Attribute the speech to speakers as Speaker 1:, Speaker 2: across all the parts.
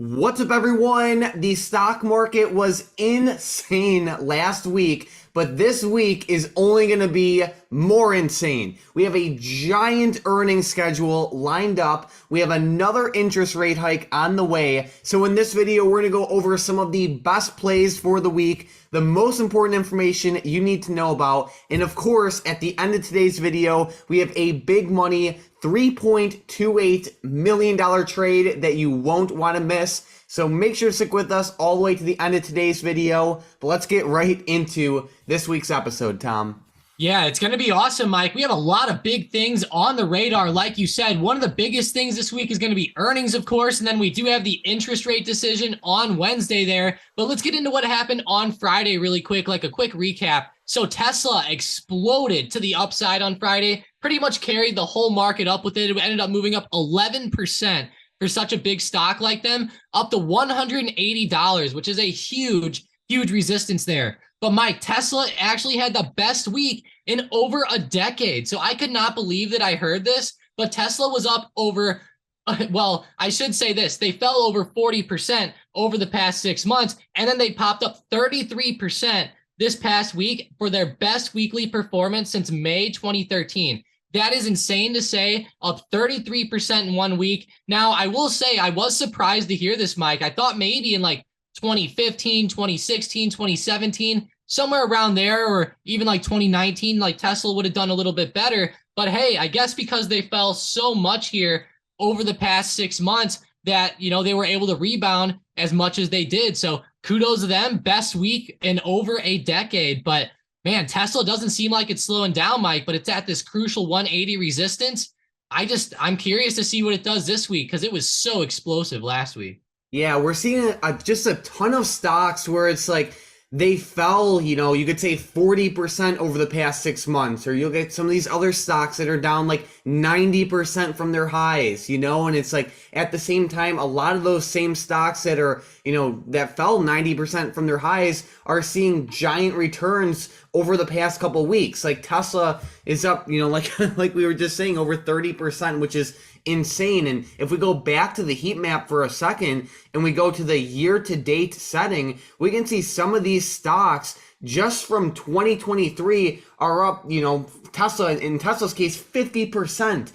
Speaker 1: What's up, everyone? The stock market was insane last week, but this week is only going to be more insane. We have a giant earnings schedule lined up. We have another interest rate hike on the way. So in this video, we're going to go over some of the best plays for the week, the most important information you need to know about. And of course, at the end of today's video, we have a big money $3.28 million trade that you won't want to miss. So make sure to stick with us all the way to the end of today's video. But let's get right into this week's episode, Tom.
Speaker 2: Yeah, it's going to be awesome, Mike. We have a lot of big things on the radar. Like you said, one of the biggest things this week is going to be earnings, of course, and then we do have the interest rate decision on Wednesday there. But let's get into what happened on Friday really quick, like a quick recap. So Tesla exploded to the upside on Friday, pretty much carried the whole market up with it. It ended up moving up 11% for such a big stock like them, up to $180, which is a huge resistance there. But Mike, Tesla actually had the best week in over a decade. So I could not believe that I heard this, but Tesla was up over, well, I should say this, they fell over 40% over the past 6 months, and then they popped up 33% this past week for their best weekly performance since May 2013. That is insane to say, up 33% in 1 week. Now, I will say I was surprised to hear this, Mike. I thought maybe in like 2015, 2016, 2017, somewhere around there, or even like 2019, like Tesla would have done a little bit better. But hey, I guess because they fell so much here over the past 6 months that, you know, they were able to rebound as much as they did. So kudos to them, best week in over a decade. But man, Tesla doesn't seem like it's slowing down, Mike, but it's at this crucial 180 resistance. I'm curious to see what it does this week because it was so explosive last week.
Speaker 1: Yeah, we're seeing just a ton of stocks where it's like they fell, you could say 40% over the past 6 months, or you'll get some of these other stocks that are down like 90% from their highs, and it's like at the same time, a lot of those same stocks that are, that fell 90% from their highs are seeing giant returns over the past couple of weeks. Like Tesla is up, like we were just saying, over 30%, which is insane. And if we go back to the heat map for a second and we go to the year-to-date setting, we can see some of these stocks just from 2023 are up, Tesla, in Tesla's case, 50%.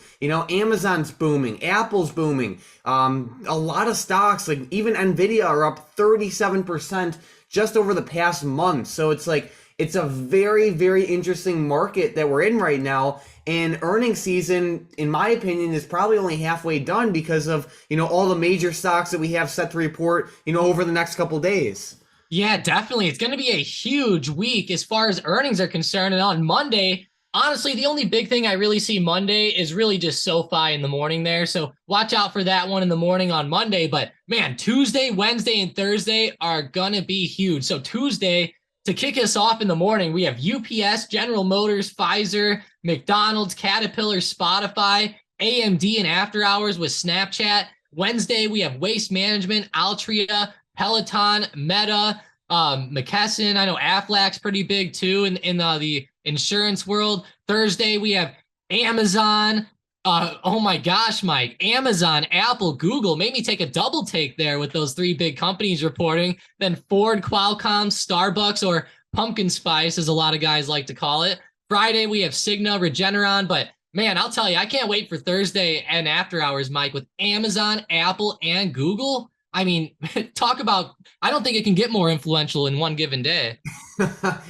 Speaker 1: Amazon's booming, Apple's booming. A lot of stocks, like even Nvidia, are up 37% just over the past month. So it's like, it's a very, very interesting market that we're in right now. And earnings season, in my opinion, is probably only halfway done because of, all the major stocks that we have set to report, over the next couple days.
Speaker 2: Yeah, definitely. It's going to be a huge week as far as earnings are concerned. And on Monday, honestly, the only big thing I really see Monday is really just SoFi in the morning there. So watch out for that one in the morning on Monday. But man, Tuesday, Wednesday, and Thursday are going to be huge. So Tuesday, to kick us off in the morning, we have UPS, General Motors, Pfizer, McDonald's, Caterpillar, Spotify, AMD, and after hours with Snapchat. Wednesday, we have Waste Management, Altria, Peloton, Meta, McKesson. I know Aflac's pretty big too in the insurance world. Thursday, we have Amazon. Oh my gosh, Mike, Amazon, Apple, Google, made me take a double take there with those three big companies reporting. Then Ford, Qualcomm, Starbucks, or pumpkin spice, as a lot of guys like to call it. Friday, we have Cigna, Regeneron, but man, I'll tell you, I can't wait for Thursday and after hours, Mike, with Amazon, Apple, and Google. I mean, talk about, I don't think it can get more influential in one given day.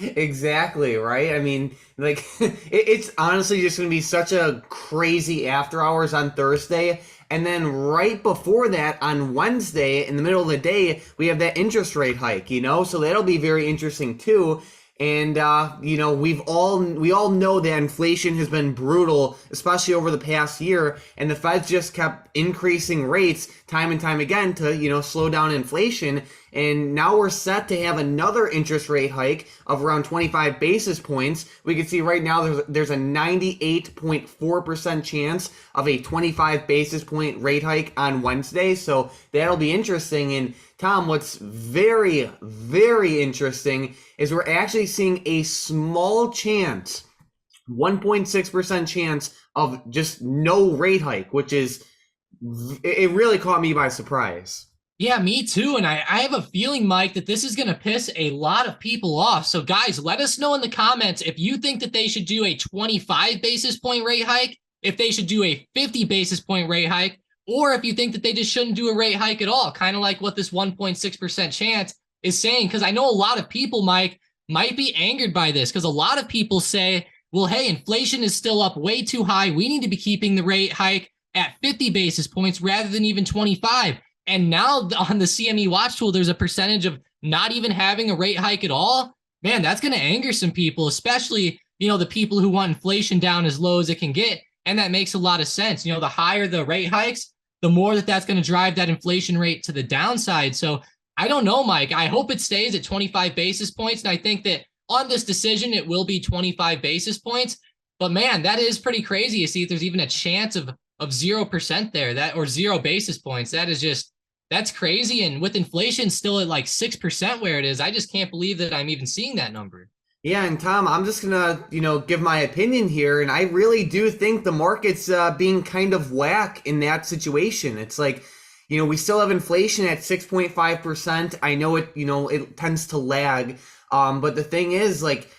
Speaker 1: Exactly, right? I mean, like, it's honestly just going to be such a crazy after hours on Thursday. And then right before that, on Wednesday, in the middle of the day, we have that interest rate hike, so that'll be very interesting too. And, we all know that inflation has been brutal, especially over the past year. And the Fed's just kept increasing rates time and time again to, slow down inflation. And now we're set to have another interest rate hike of around 25 basis points. We can see right now there's a 98.4% chance of a 25 basis point rate hike on Wednesday. So that'll be interesting. And Tom, what's very, very interesting is we're actually seeing a small chance, 1.6% chance of just no rate hike, which is, it really caught me by surprise.
Speaker 2: Yeah, me too. And I have a feeling, Mike, that this is going to piss a lot of people off. So, guys, let us know in the comments if you think that they should do a 25 basis point rate hike, if they should do a 50 basis point rate hike, or if you think that they just shouldn't do a rate hike at all, kind of like what this 1.6% chance is saying. Because I know a lot of people, Mike, might be angered by this because a lot of people say, well, hey, inflation is still up way too high. We need to be keeping the rate hike at 50 basis points rather than even 25. And now on the CME watch tool, there's a percentage of not even having a rate hike at all. Man, that's going to anger some people, especially, the people who want inflation down as low as it can get. And that makes a lot of sense. The higher the rate hikes, the more that's going to drive that inflation rate to the downside. So I don't know, Mike. I hope it stays at 25 basis points. And I think that on this decision, it will be 25 basis points. But man, that is pretty crazy to see if there's even a chance of 0% there, or 0 basis points. That's crazy. And with inflation still at like 6% where it is, I just can't believe that I'm even seeing that number.
Speaker 1: Yeah, and Tom, I'm just gonna, give my opinion here, and I really do think the market's being kind of whack in that situation. It's like, we still have inflation at 6.5%. I know it tends to lag, but the thing is, like,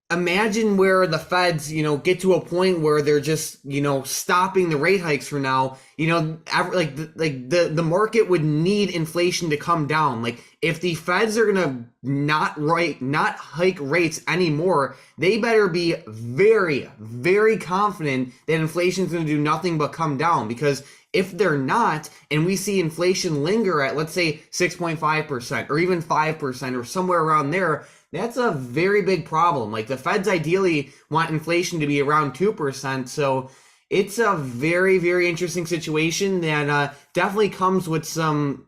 Speaker 1: imagine where the feds, get to a point where they're just, stopping the rate hikes for now. The market would need inflation to come down. Like, if the feds are gonna not hike rates anymore, they better be very, very confident that inflation is gonna do nothing but come down. Because if they're not, and we see inflation linger at, let's say, 6.5% or even 5% or somewhere around there, that's a very big problem. Like, the feds ideally want inflation to be around 2%. So it's a very, very interesting situation that definitely comes with some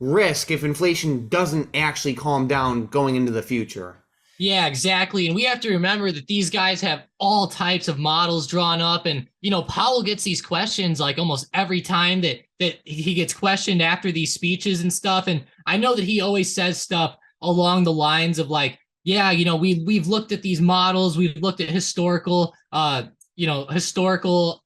Speaker 1: risk if inflation doesn't actually calm down going into the future.
Speaker 2: Yeah, exactly. And we have to remember that these guys have all types of models drawn up. And, Powell gets these questions like almost every time that he gets questioned after these speeches and stuff. And I know that he always says stuff along the lines of like, yeah, we've looked at these models, we've looked at historical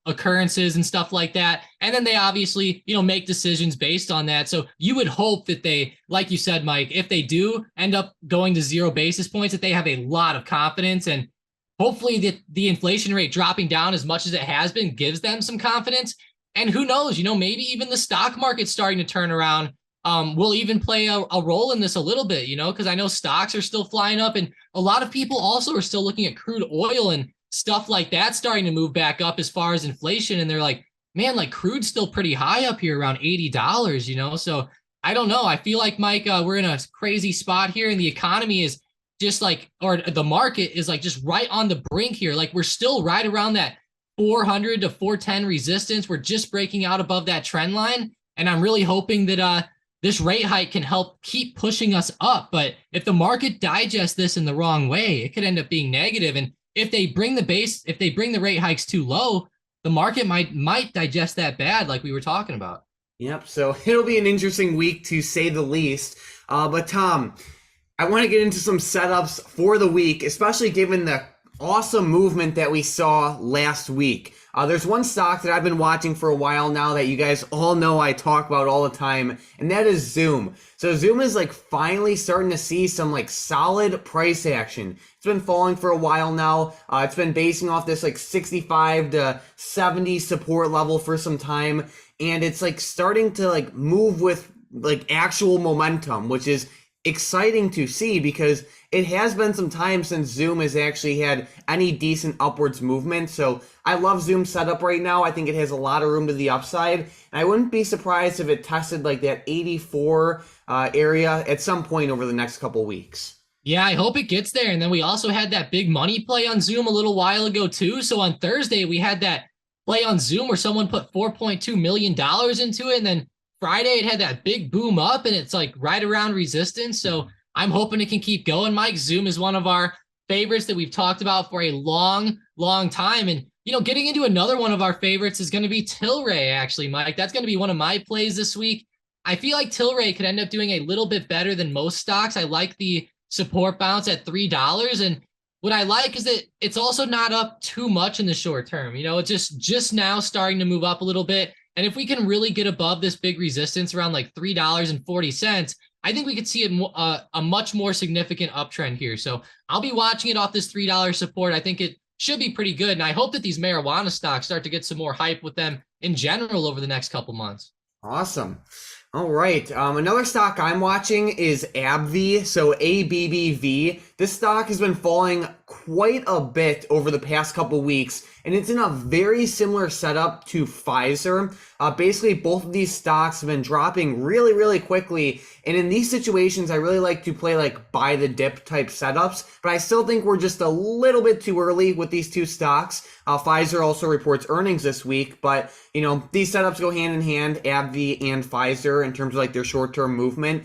Speaker 2: occurrences and stuff like that. And then they obviously, make decisions based on that. So you would hope that they, like you said, Mike, if they do end up going to 0 basis points, that they have a lot of confidence, and hopefully the inflation rate dropping down as much as it has been gives them some confidence. And who knows, maybe even the stock market's starting to turn around. Will even play a role in this a little bit, because I know stocks are still flying up, and a lot of people also are still looking at crude oil and stuff like that starting to move back up as far as inflation. And they're like, man, like crude's still pretty high up here around $80, So I don't know. I feel like, Mike, we're in a crazy spot here, and the economy is just like, or the market is like just right on the brink here. Like, we're still right around that 400 to 410 resistance. We're just breaking out above that trend line. And I'm really hoping that, this rate hike can help keep pushing us up. But if the market digests this in the wrong way, it could end up being negative. And if they bring the rate hikes too low, the market might digest that bad, like we were talking about.
Speaker 1: Yep. So it'll be an interesting week to say the least. But Tom, I want to get into some setups for the week, especially given the awesome movement that we saw last week. There's one stock that I've been watching for a while now that you guys all know I talk about all the time, and that is Zoom. So Zoom is like finally starting to see some like solid price action. It's been falling for a while now. It's been basing off this like 65 to 70 support level for some time, and it's like starting to like move with like actual momentum, which is exciting to see because it has been some time since Zoom has actually had any decent upwards movement. So I love Zoom's setup right now. I think it has a lot of room to the upside. And I wouldn't be surprised if it tested like that 84 area at some point over the next couple weeks.
Speaker 2: Yeah, I hope it gets there. And then we also had that big money play on Zoom a little while ago too. So on Thursday, we had that play on Zoom where someone put $4.2 million into it. And then Friday, it had that big boom up, and it's like right around resistance. So I'm hoping it can keep going, Mike. Zoom is one of our favorites that we've talked about for a long, long time. And, getting into another one of our favorites is going to be Tilray, actually, Mike. That's going to be one of my plays this week. I feel like Tilray could end up doing a little bit better than most stocks. I like the support bounce at $3. And what I like is that it's also not up too much in the short term. It's just now starting to move up a little bit. And if we can really get above this big resistance around like $3.40, I think we could see a much more significant uptrend here. So I'll be watching it off this $3 support. I think it should be pretty good. And I hope that these marijuana stocks start to get some more hype with them in general over the next couple months.
Speaker 1: Awesome. All right. Another stock I'm watching is AbbVie, so ABBV. This stock has been falling quite a bit over the past couple weeks, and it's in a very similar setup to Pfizer. Basically, both of these stocks have been dropping really, really quickly, and in these situations, I really like to play like buy the dip type setups, but I still think we're just a little bit too early with these two stocks. Pfizer also reports earnings this week, but you know, these setups go hand in hand, AbbVie and Pfizer, in terms of like their short-term movement.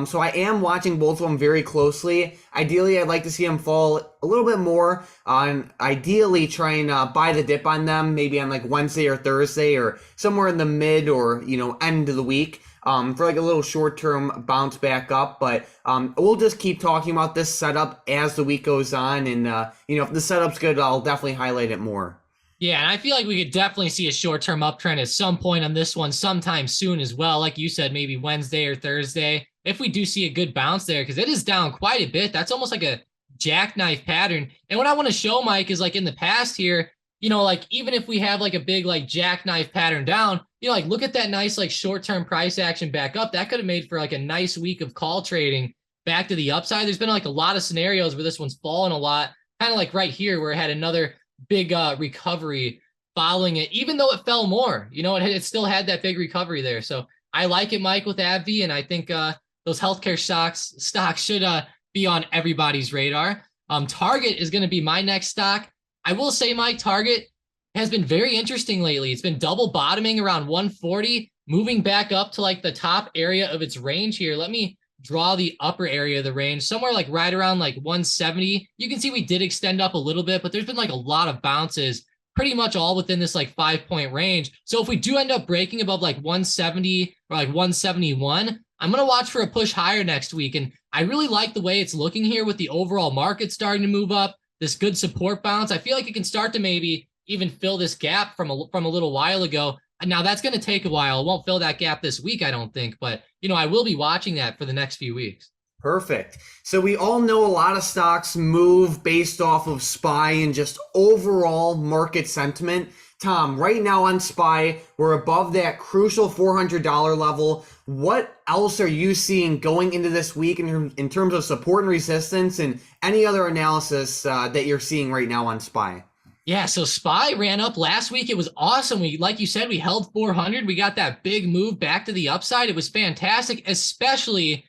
Speaker 1: So I am watching both of them very closely. Ideally, I'd like to see them fall a little bit more, and ideally try and buy the dip on them, maybe on like Wednesday or Thursday or somewhere in the mid or, you know, end of the week, for like a little short-term bounce back up. But we'll just keep talking about this setup as the week goes on, and you know, if the setup's good, I'll definitely highlight it more.
Speaker 2: Yeah, and I feel like we could definitely see a short-term uptrend at some point on this one sometime soon as well. Like you said, maybe Wednesday or Thursday, if we do see a good bounce there, because it is down quite a bit. That's almost like a jackknife pattern. And what I want to show, Mike, is like in the past here, you know, like even if we have like a big like jackknife pattern down, you know, like look at that nice like short-term price action back up. That could have made for like a nice week of call trading back to the upside. There's been like a lot of scenarios where this one's fallen a lot, kind of like right here where it had another big recovery following it, even though it fell more. You know, it still had that big recovery there. So I like it, Mike, with AbbVie, and I think those healthcare stocks should be on everybody's radar. Target is going to be my next stock. I will say, Mike, Target has been very interesting lately. It's been double bottoming around 140, moving back up to like the top area of its range here. Let me draw the upper area of the range, somewhere like right around like 170. You can see we did extend up a little bit, but there's been like a lot of bounces, pretty much all within this like 5-point range. So if we do end up breaking above like 170 or like 171, I'm going to watch for a push higher next week. And I really like the way it's looking here with the overall market starting to move up, this good support bounce. I feel like it can start to maybe even fill this gap from a little while ago. Now that's going to take a while. It won't fill that gap this week, I don't think, but you know, I will be watching that for the next few weeks.
Speaker 1: Perfect. So we all know a lot of stocks move based off of SPY and just overall market sentiment. Tom, right now on SPY, we're above that crucial $400 level. What else are you seeing going into this week in terms of support and resistance, and any other analysis that you're seeing right now on SPY?
Speaker 2: Yeah, so SPY ran up last week. It was awesome. Like you said, we held 400. We got that big move back to the upside. It was fantastic, especially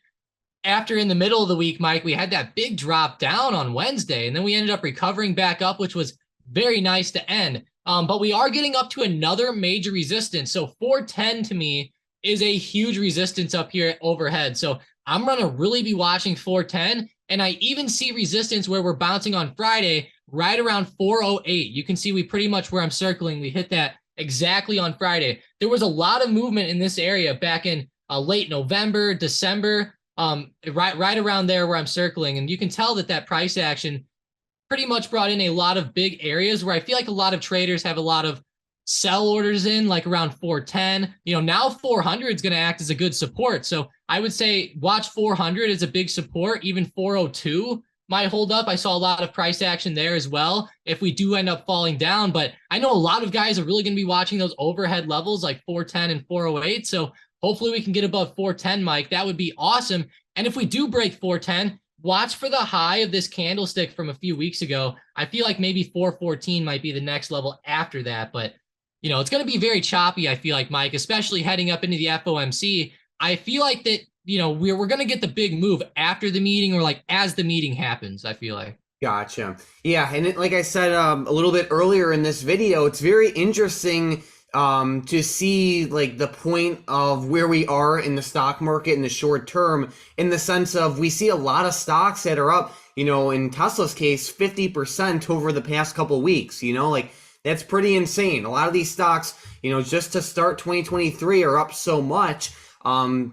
Speaker 2: after in the middle of the week, Mike, we had that big drop down on Wednesday, and then we ended up recovering back up, which was very nice to end. But we are getting up to another major resistance. So 410 to me is a huge resistance up here overhead. So I'm going to really be watching 410. And I even see resistance where we're bouncing on Friday right around 408. You can see we pretty much where I'm circling, we hit that exactly on Friday. There was a lot of movement in this area back in late November, December, right around there where I'm circling. And you can tell that that price action pretty much brought in a lot of big areas where I feel like a lot of traders have a lot of sell orders in, like around 410. You know, now 400 is going to act as a good support. So I would say watch 400 as a big support. Even 402 might hold up. I saw a lot of price action there as well if we do end up falling down. But I know a lot of guys are really going to be watching those overhead levels like 410 and 408. So hopefully we can get above 410, Mike. That would be awesome. And if we do break 410, watch for the high of this candlestick from a few weeks ago. I feel like maybe 414 might be the next level after that. But, you know, it's going to be very choppy, I feel like, Mike, especially heading up into the FOMC. I feel like that, you know, we're going to get the big move after the meeting or like as the meeting happens, I feel like.
Speaker 1: Gotcha. Yeah, and like I said a little bit earlier in this video, it's very interesting to see like the point of where we are in the stock market in the short term, in the sense of we see a lot of stocks that are up, you know, in Tesla's case, 50% over the past couple weeks, you know, like that's pretty insane. A lot of these stocks, you know, just to start 2023 are up so much,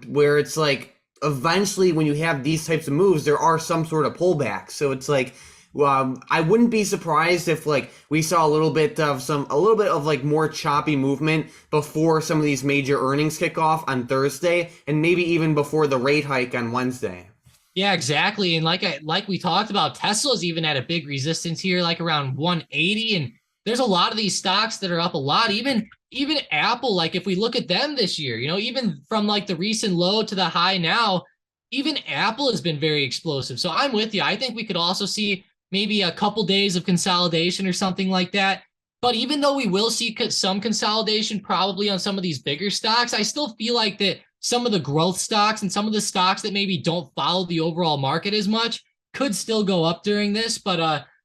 Speaker 1: where it's like eventually when you have these types of moves, there are some sort of pullback. So it's like, I wouldn't be surprised if like we saw a little bit of like more choppy movement before some of these major earnings kick off on Thursday, and maybe even before the rate hike on Wednesday.
Speaker 2: Yeah, exactly. And like we talked about, Tesla's even at a big resistance here, like around 180. And there's a lot of these stocks that are up a lot. Even Apple, like if we look at them this year, even from like the recent low to the high now, even Apple has been very explosive. So I'm with you. I think we could also see maybe a couple days of consolidation or something like that. But even though we will see some consolidation probably on some of these bigger stocks, I still feel like that some of the growth stocks and some of the stocks that maybe don't follow the overall market as much could still go up during this. But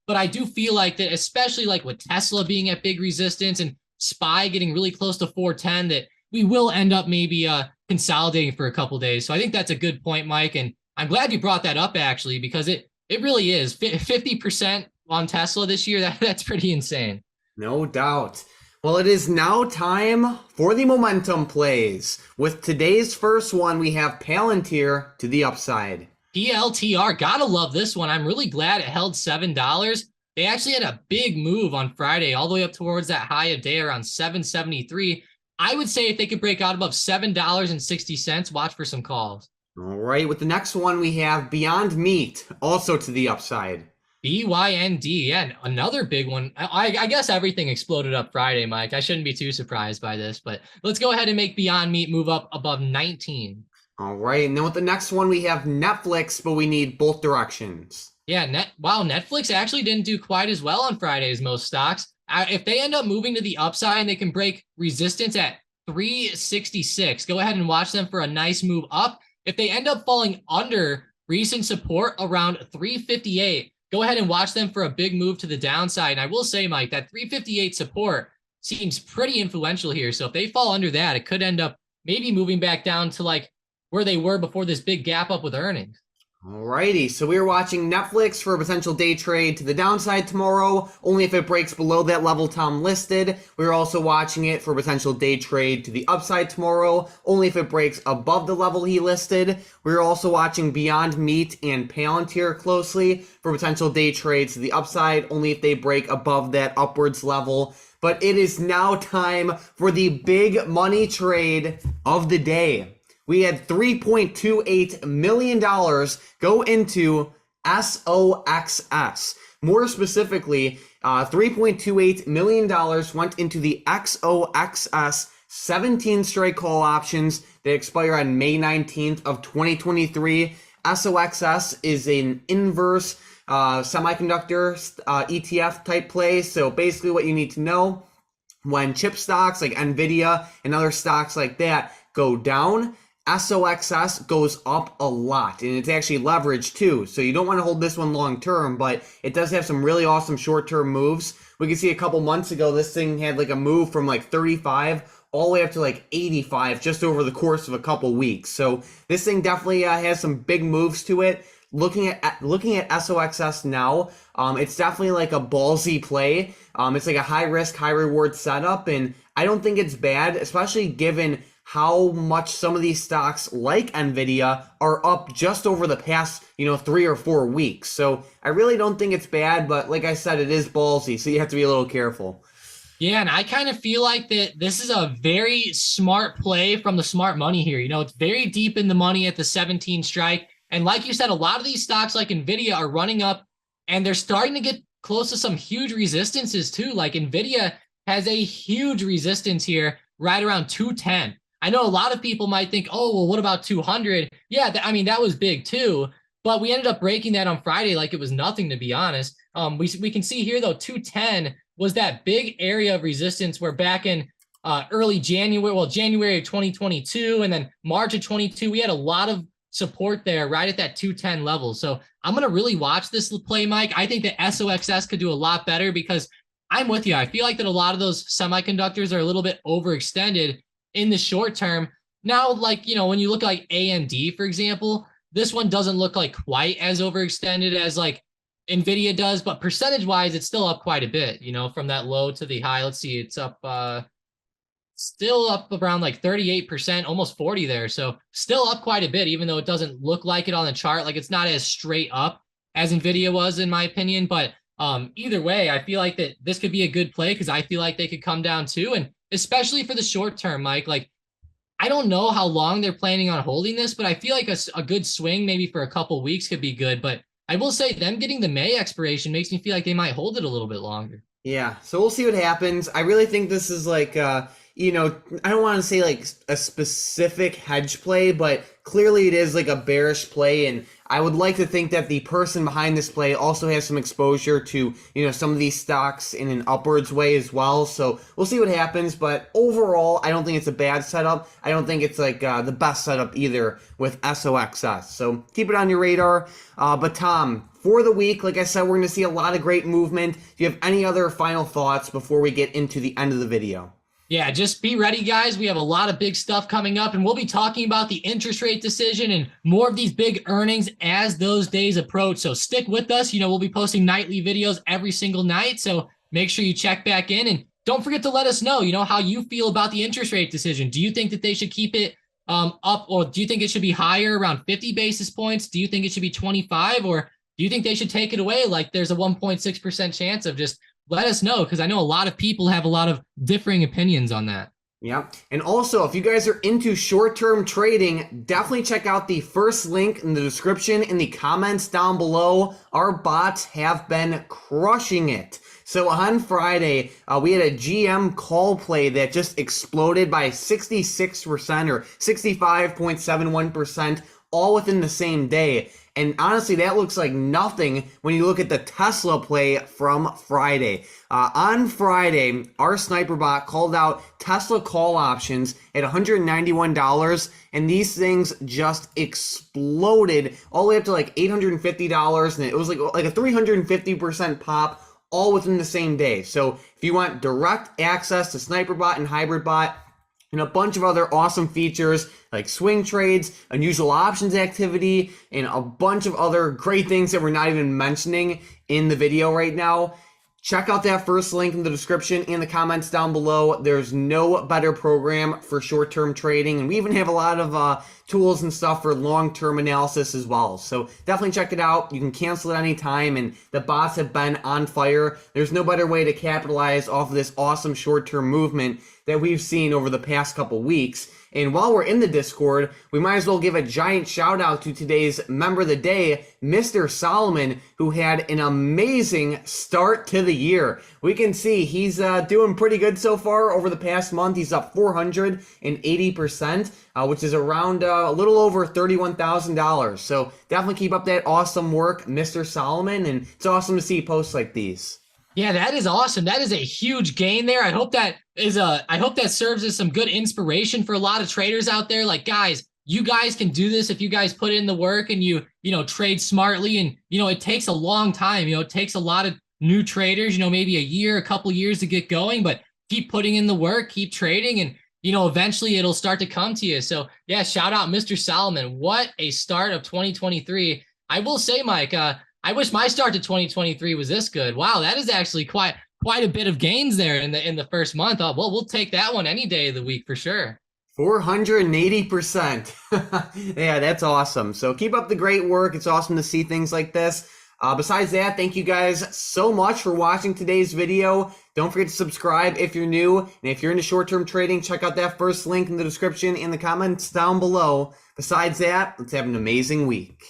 Speaker 2: I do feel like that, especially like with Tesla being at big resistance and SPY getting really close to 410, that we will end up maybe consolidating for a couple days. So I think that's a good point, Mike. And I'm glad you brought that up actually, because it really is 50% on Tesla this year. That's pretty insane.
Speaker 1: No doubt. Well, it is now time for the momentum plays. With today's first one, we have Palantir to the upside.
Speaker 2: PLTR, gotta love this one. I'm really glad it held $7. They actually had a big move on Friday, all the way up towards that high of day around 773. I would say if they could break out above $7.60, watch for some calls.
Speaker 1: All right, with the next one, we have Beyond Meat, also to the upside.
Speaker 2: BYND, yeah, another big one. I guess everything exploded up Friday, Mike. I shouldn't be too surprised by this, but let's go ahead and make Beyond Meat move up above 19.
Speaker 1: All right, and then with the next one, we have Netflix, but we need both directions.
Speaker 2: Yeah, Netflix actually didn't do quite as well on Friday as most stocks. If they end up moving to the upside and they can break resistance at 366, go ahead and watch them for a nice move up. If they end up falling under recent support around 358, go ahead and watch them for a big move to the downside. And I will say, Mike, that 358 support seems pretty influential here. So if they fall under that, it could end up maybe moving back down to like where they were before this big gap up with earnings.
Speaker 1: Alrighty, so we're watching Netflix for a potential day trade to the downside tomorrow, only if it breaks below that level Tom listed. We're also watching it for a potential day trade to the upside tomorrow, only if it breaks above the level he listed. We're also watching Beyond Meat and Palantir closely for potential day trades to the upside, only if they break above that upwards level. But it is now time for the big money trade of the day. We had $3.28 million go into SOXS. More specifically, $3.28 million went into the XOXS 17 strike call options that expire on May 19th of 2023. SOXS is an inverse semiconductor ETF type play. So basically what you need to know, when chip stocks like Nvidia and other stocks like that go down, SOXS goes up a lot, and it's actually leveraged too. So you don't want to hold this one long term, but it does have some really awesome short term moves. We can see a couple months ago, this thing had like a move from like 35 all the way up to like 85 just over the course of a couple weeks. So this thing definitely has some big moves to it. Looking at SOXS now, it's definitely like a ballsy play. It's like a high risk, high reward setup, and I don't think it's bad, especially given how much some of these stocks like Nvidia are up just over the past, 3 or 4 weeks. So I really don't think it's bad, but like I said, it is ballsy, so you have to be a little careful.
Speaker 2: Yeah, and I kind of feel like that this is a very smart play from the smart money here. It's very deep in the money at the 17 strike. And like you said, a lot of these stocks like Nvidia are running up and they're starting to get close to some huge resistances too. Like Nvidia has a huge resistance here right around 210. I know a lot of people might think, oh, well, what about 200? Yeah, that was big too. But we ended up breaking that on Friday like it was nothing, to be honest. We can see here, though, 210 was that big area of resistance where back in early January, January of 2022 and then March of 22, we had a lot of support there right at that 210 level. So I'm going to really watch this play, Mike. I think that SOXS could do a lot better because I'm with you. I feel like that a lot of those semiconductors are a little bit overextended in the short term. Now, like, when you look like AMD, for example, this one doesn't look like quite as overextended as like Nvidia does, but percentage wise, it's still up quite a bit, from that low to the high. Let's see, it's up, still up around like 38%, almost 40 there. So still up quite a bit, even though it doesn't look like it on the chart. Like it's not as straight up as Nvidia was, in my opinion. But either way, I feel like that this could be a good play because I feel like they could come down too, and especially for the short term, Mike. Like I don't know how long they're planning on holding this, but I feel like a good swing maybe for a couple weeks could be good. But I will say them getting the May expiration makes me feel like they might hold it a little bit longer.
Speaker 1: Yeah, so we'll see what happens. I really think this is like, I don't want to say like a specific hedge play, but clearly it is like a bearish play. And I would like to think that the person behind this play also has some exposure to, some of these stocks in an upwards way as well. So we'll see what happens. But overall, I don't think it's a bad setup. I don't think it's like the best setup either with SOXS. So keep it on your radar. But Tom, for the week, like I said, we're going to see a lot of great movement. Do you have any other final thoughts before we get into the end of the video?
Speaker 2: Yeah, just be ready, guys. We have a lot of big stuff coming up, and we'll be talking about the interest rate decision and more of these big earnings as those days approach. So stick with us. We'll be posting nightly videos every single night. So make sure you check back in, and don't forget to let us know, how you feel about the interest rate decision. Do you think that they should keep it up, or do you think it should be higher, around 50 basis points? Do you think it should be 25, or do you think they should take it away? Like there's a 1.6% chance of just let us know, because I know a lot of people have a lot of differing opinions on that.
Speaker 1: Yeah. And also, if you guys are into short-term trading, definitely check out the first link in the description in the comments down below. Our bots have been crushing it. So on Friday, we had a GM call play that just exploded by 66% or 65.71%, all within the same day. And honestly, that looks like nothing when you look at the Tesla play from Friday. On Friday, our sniper bot called out Tesla call options at $191, and these things just exploded all the way up to like $850, and it was like a 350% pop all within the same day. So if you want direct access to sniper bot and hybrid bot, and a bunch of other awesome features like swing trades, unusual options activity, and a bunch of other great things that we're not even mentioning in the video right now, check out that first link in the description and the comments down below. There's no better program for short-term trading, and we even have a lot of tools and stuff for long-term analysis as well. So definitely check it out. You can cancel at any time, and the bots have been on fire. There's no better way to capitalize off of this awesome short-term movement that we've seen over the past couple weeks. And while we're in the Discord, we might as well give a giant shout out to today's member of the day, Mr. Solomon, who had an amazing start to the year. We can see he's doing pretty good so far over the past month. He's up 480%, which is around a little over $31,000. So definitely keep up that awesome work, Mr. Solomon, and it's awesome to see posts like these.
Speaker 2: Yeah, that is awesome. That is a huge gain there. I hope that serves as some good inspiration for a lot of traders out there. Like, guys, you guys can do this if you guys put in the work and you trade smartly. And, it takes a long time. It takes a lot of new traders, maybe a year, a couple years to get going, but keep putting in the work, keep trading, and, eventually it'll start to come to you. So yeah, shout out Mr. Solomon. What a start of 2023. I will say, Mike, I wish my start to 2023 was this good. Wow, that is actually quite a bit of gains there in the first month. Oh, well, we'll take that one any day of the week for sure.
Speaker 1: 480%. Yeah, that's awesome. So keep up the great work. It's awesome to see things like this. Besides that, thank you guys so much for watching today's video. Don't forget to subscribe if you're new. And if you're into short-term trading, check out that first link in the description and the comments down below. Besides that, let's have an amazing week.